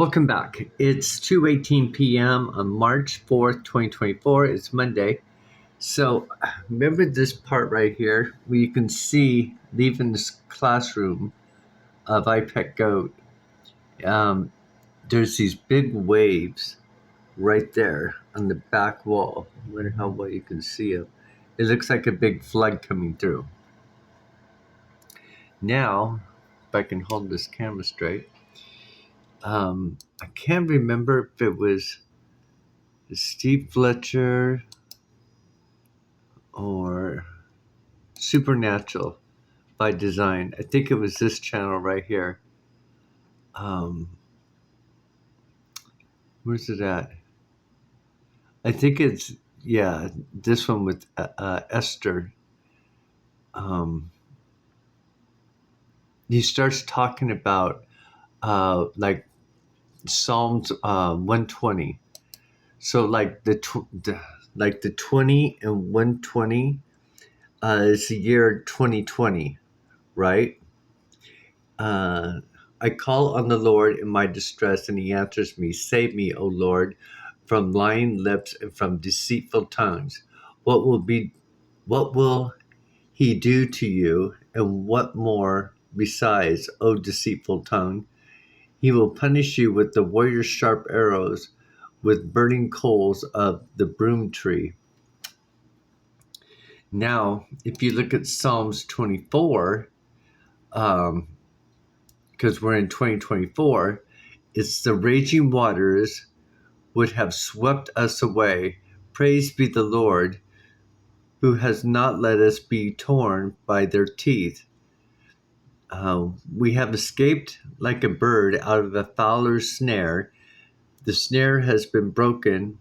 Welcome back. It's 2:18 p.m. on March 4th, 2024. It's Monday. So remember this part right here where you can see leaving this classroom of iPet Goat. Um, there's these big waves right there on the back wall. I wonder how well you can see it. It looks like a big flood coming through. Now, if I can hold this camera straight, I can't remember if it was Steve Fletcher or Supernatural by Design. I think it was this channel right here. Where's it at? I think it's, yeah, this one with Esther. He starts talking about like Psalms 120. So like the 20 and 120 is the year 2020, right? I call on the Lord in my distress, and he answers me. Save me, O Lord, from lying lips and from deceitful tongues. What will be what will he do to you, and what more besides, O deceitful tongue? He will punish you with the warrior's sharp arrows, with burning coals of the broom tree. Now, if you look at Psalms 24, because we're in 2024, it's the raging waters would have swept us away. Praise be the Lord, who has not let us be torn by their teeth. We have escaped like a bird out of a fowler's snare. The snare has been broken,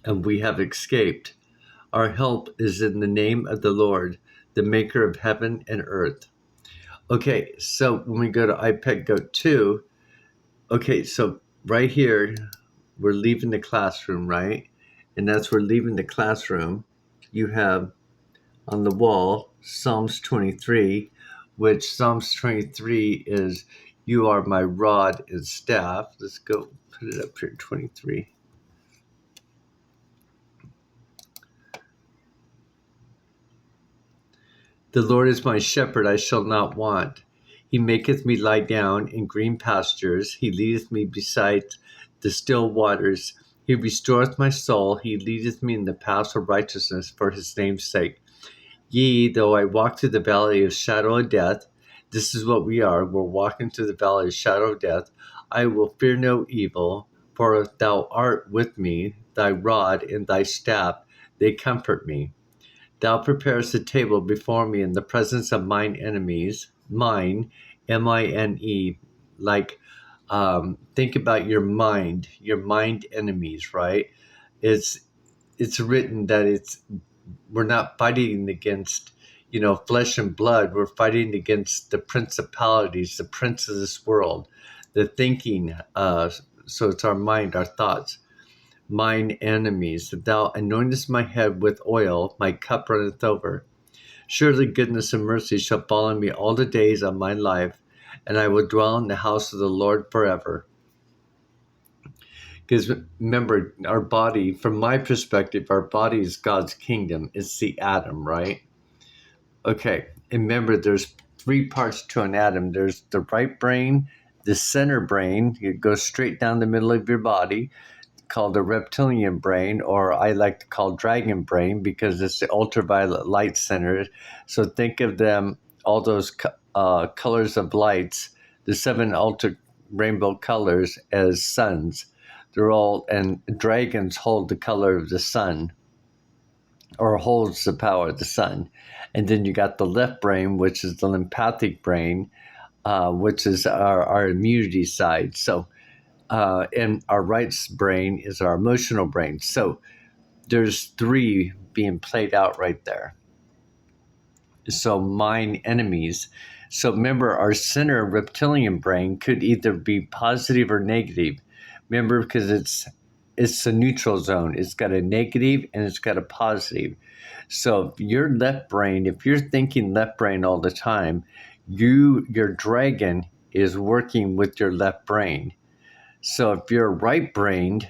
and we have escaped. Our help is in the name of the Lord, the maker of heaven and earth. Okay, so when we go to iPet Goat 2, okay, so right here, we're leaving the classroom, right? And as we're leaving the classroom, you have on the wall Psalms 23, which Psalms 23 is, you are my rod and staff. Let's go put it up here, 23. The Lord is my shepherd, I shall not want. He maketh me lie down in green pastures. He leadeth me beside the still waters. He restoreth my soul. He leadeth me in the paths of righteousness for his name's sake. Yea, though I walk through the valley of shadow of death, this is what we are. We're walking through the valley of shadow of death. I will fear no evil, for thou art with me. Thy rod and thy staff, they comfort me. Thou preparest a table before me in the presence of mine enemies. Mine, M-I-N-E, like think about your mind enemies, right? It's written that we're not fighting against flesh and blood. We're fighting against the principalities, the prince of this world, the thinking. So it's our mind, our thoughts. Mine enemies. Thou anointest my head with oil, my cup runneth over. Surely goodness and mercy shall follow me all the days of my life, and I will dwell in the house of the Lord forever. Because remember, our body, from my perspective, our body is God's kingdom. It's the atom, right? Okay, and remember, there's three parts to an atom. There's the right brain, the center brain. It goes straight down the middle of your body, called the reptilian brain, or I like to call dragon brain because it's the ultraviolet light center. So think of them, all those colors of lights, the 7 ultra rainbow colors, as suns. They're all, and dragons hold the color of the sun, or holds the power of the sun. And then you got the left brain, which is the lymphatic brain, which is our immunity side. So and our right brain is our emotional brain. So there's 3 being played out right there. So mine enemies. So remember, our center reptilian brain could either be positive or negative. Remember, because it's a neutral zone. It's got a negative and it's got a positive. So your left brain, if you're thinking left brain all the time, your dragon is working with your left brain. So if you're right-brained,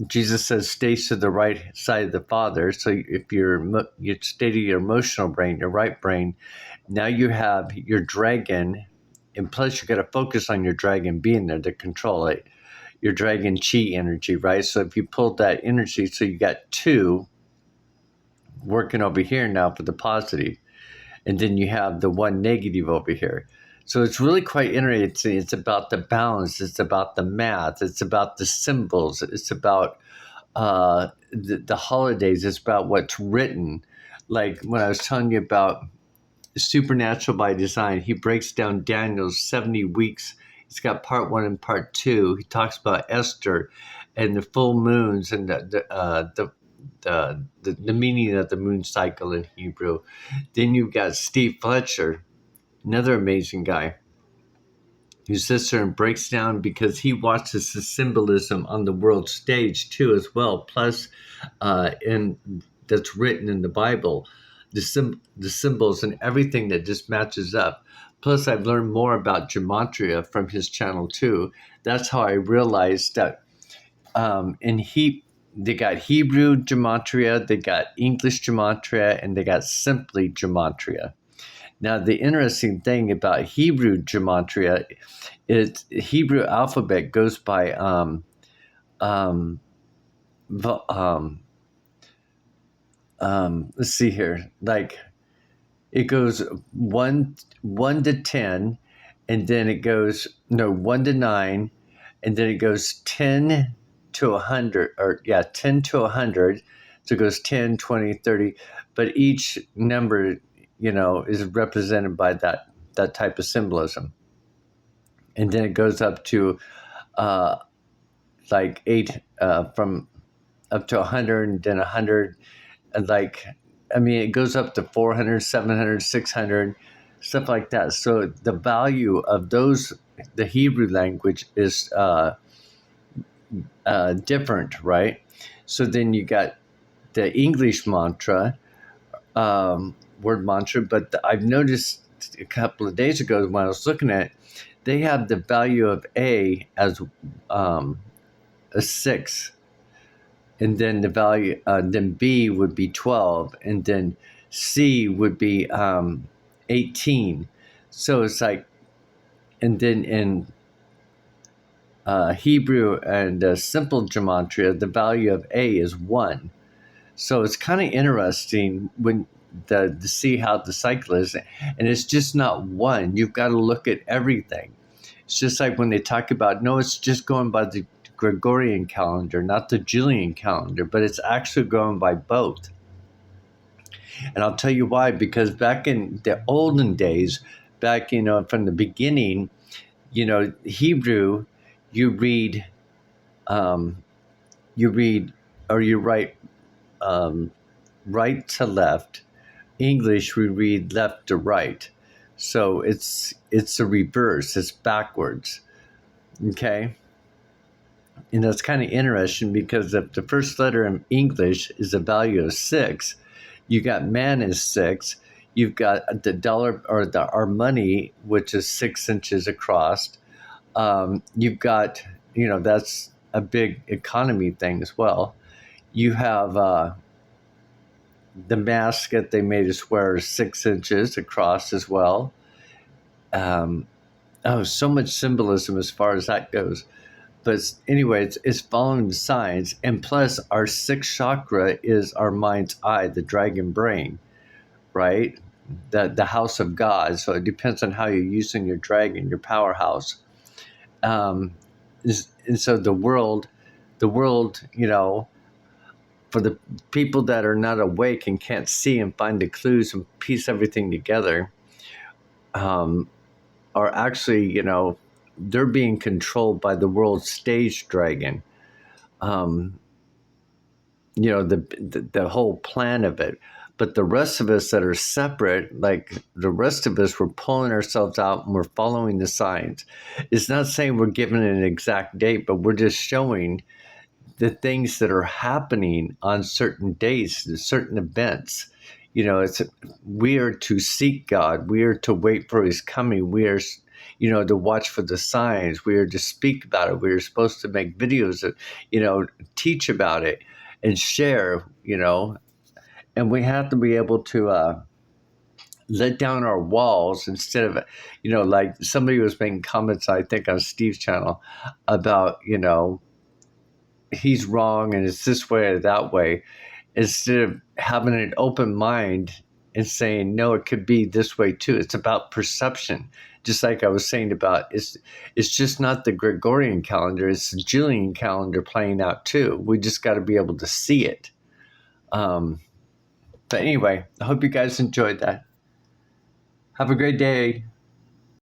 Jesus says stays to the right side of the Father. So if you state of your emotional brain, your right brain, now you have your dragon, and plus you got to focus on your dragon being there to control it. Your dragon chi energy, right? So if you pulled that energy, so you got two working over here now for the positive, and then you have the one negative over here. So it's really quite interesting. It's about the balance. It's about the math. It's about the symbols. It's about the holidays. It's about what's written. Like when I was telling you about Supernatural by Design, he breaks down Daniel's 70 weeks. He's got part 1 and part 2. He talks about Esther and the full moons and the meaning of the moon cycle in Hebrew. Then you've got Steve Fletcher, another amazing guy, who sits there and breaks down because he watches the symbolism on the world stage too, as well. Plus, in that's written in the Bible, the symbols and everything that just matches up. Plus, I've learned more about gematria from his channel too. That's how I realized that they got Hebrew gematria, they got English gematria, and they got simply gematria. Now, the interesting thing about Hebrew gematria is Hebrew alphabet goes by let's see here, like it goes one to 10, and then it goes 1 to 9, and then it goes 10 to 100, or 10 to 100. So it goes 10, 20, 30, but each number, is represented by that type of symbolism. And then it goes up to like 8, from up to 100, and then 100, and it goes up to 400, 700, 600, stuff like that. So the value of those, the Hebrew language is different, right? So then you got the English mantra, word mantra, but I've noticed a couple of days ago when I was looking at it, they have the value of A as a 6, and then the value, then B would be 12, and then C would be 18. So it's like, and then in Hebrew and simple gematria, the value of A is 1. So it's kind of interesting when to see how the cycle is, and it's just not one. You've got to look at everything. It's just like when they talk about, no, it's just going by the Gregorian calendar, not the Julian calendar, but it's actually going by both. And I'll tell you why, because back in the olden days, back, from the beginning, Hebrew, you read, or you write right to left. English, we read left to right. So it's a reverse, it's backwards. Okay? And that's kind of interesting because if the first letter in English is a value of 6, you got man is 6, you've got the dollar, or our money, which is 6 inches across. You've got, that's a big economy thing as well. You have the mask that they made us wear is 6 inches across as well. So much symbolism as far as that goes. But anyway, it's following the signs. And plus, our 6th chakra is our mind's eye, the dragon brain, right? The house of God. So it depends on how you're using your dragon, your powerhouse. And so the world, for the people that are not awake and can't see and find the clues and piece everything together, are actually, they're being controlled by the world stage dragon. The whole plan of it. But the rest of us that are separate, like the rest of us, we're pulling ourselves out and we're following the signs. It's not saying we're giving an exact date, but we're just showing the things that are happening on certain days, certain events. We are to seek God. We are to wait for His coming. to watch for the signs. We are to speak about it. We are supposed to make videos, teach about it and share, and we have to be able to let down our walls instead of, like somebody was making comments, I think on Steve's channel about, he's wrong and it's this way or that way, instead of having an open mind and saying, no, it could be this way too. It's about perception. Just like I was saying about, it's just not the Gregorian calendar, it's the Julian calendar playing out too. We just got to be able to see it. But anyway, I hope you guys enjoyed that. Have a great day.